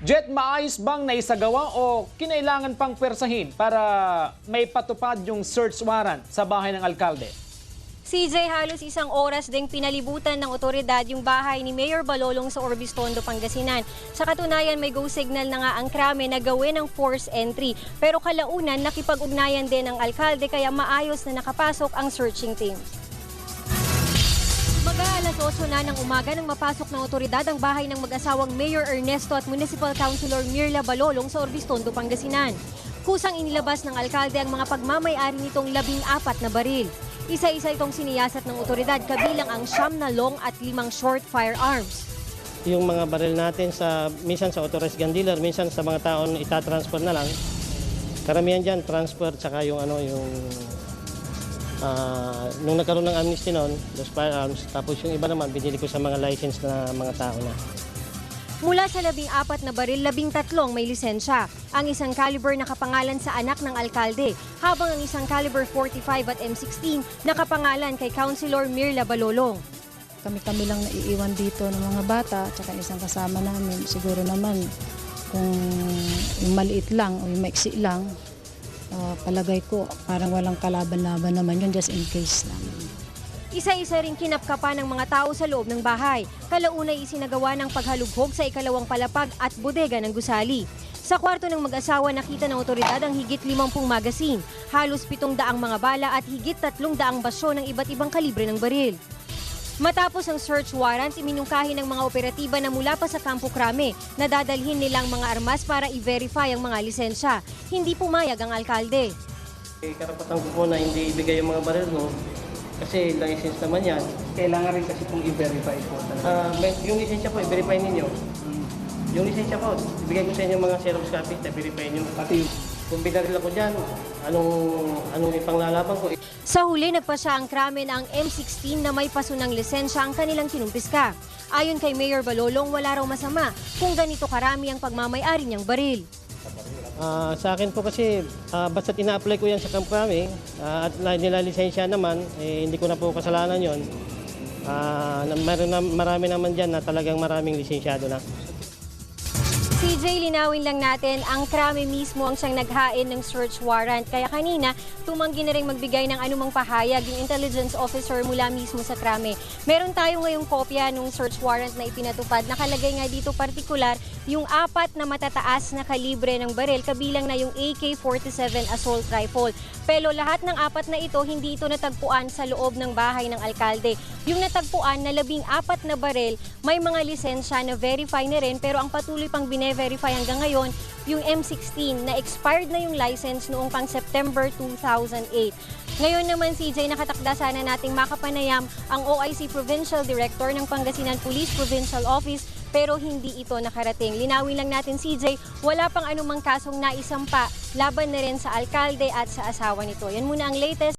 Jet, maayos bang naisagawa o kinailangan pang pwersahin para may patupad yung search warrant sa bahay ng alkalde? CJ, halos isang oras ding pinalibutan ng otoridad yung bahay ni Mayor Balolong sa Orbistondo, Pangasinan. Sa katunayan, may go signal na nga ang krame na gawin ng force entry. Pero kalaunan, nakipag-ugnayan din ang alkalde kaya maayos na nakapasok ang searching team. Mag-aalas 8 na ng umaga nang mapasok ng otoridad ang bahay ng mag-asawang Mayor Ernesto at Municipal Councilor Mirla Balolong sa Orbistondo, Pangasinan. Kusang inilabas ng alkalde ang mga pagmamay-ari nitong 14 na baril. Isa-isa itong siniyasat ng otoridad kabilang ang 9 na long at 5 short firearms. Yung mga baril natin minsan sa authorized gun dealer, minsan sa mga taon itatransfer na lang. Karamihan dyan, transfer, tsaka yung nung nagkaroon ng amnesty noon, those firearms, tapos yung iba naman, binili ko sa mga license na mga tao na. Mula sa 14 na baril, 13 may lisensya. Ang isang caliber nakapangalan sa anak ng alkalde, habang ang isang caliber 45 at M16 nakapangalan kay Councilor Mirla Balolong. Kami-kami lang naiiwan dito ng mga bata at isang kasama namin. Siguro naman kung yung maliit lang o yung maiksi lang, palagay ko parang walang kalaban-laban naman yun, just in case lang. Isa-isa rin kinapkapan ng mga tao sa loob ng bahay. Kalaunay isinagawa ng paghalughog sa ikalawang palapag at bodega ng gusali. Sa kwarto ng mag-asawa nakita ng otoridad ang higit 50 magasin, halos 700 mga bala at higit 300 basyo ng iba't ibang kalibre ng baril. Matapos ang search warrant, iminungkahi ng mga operatiba na mula pa sa Campo Crame na dadalhin nilang mga armas para i-verify ang mga lisensya. Hindi pumayag ang alkalde. Karapatan ko po na hindi ibigay yung mga baril mo kasi license naman yan. Kailangan rin kasi pong i-verify po talaga. Yung lisensya po, i-verify ninyo. Yung lisensya po, ibigay ko sa inyo mga xerox copies na verify nyo. Pati yung Kung binaril ako dyan, anong ipanglalaban ko? Sa huli, nagpasya ang krame na ang M16 na may pasunang lisensya ang kanilang kinumpiska. Ayon kay Mayor Balolong, wala raw masama kung ganito karami ang pagmamay-ari niyang baril. Sa akin po kasi, basta't ina-apply ko yan sa Camp Crame, at nilalisensya naman, hindi ko na po kasalanan yon. Marami naman dyan na talagang maraming lisensyado na. CJ, linawin lang natin, ang krame mismo ang siyang naghain ng search warrant. Kaya kanina, tumanggi na rin magbigay ng anumang pahayag yung intelligence officer mula mismo sa krame. Meron tayo ngayong kopya ng search warrant na ipinatupad. Nakalagay nga dito partikular yung 4 na matataas na kalibre ng baril, kabilang na yung AK-47 assault rifle. Pero lahat ng 4 na ito, hindi ito natagpuan sa loob ng bahay ng alkalde. Yung natagpuan na 14 na baril, may mga lisensya na verify na rin, pero ang patuloy pang bine-verify hanggang ngayon, yung M16 na expired na yung license noong pang September 2008. Ngayon naman, CJ, nakatakda sana nating makapanayam ang OIC Provincial Director ng Pangasinan Police Provincial Office, pero hindi ito nakarating. Linawin lang natin, CJ, wala pang anumang kasong naisampa laban na rin sa alkalde at sa asawa nito. Yan muna ang latest.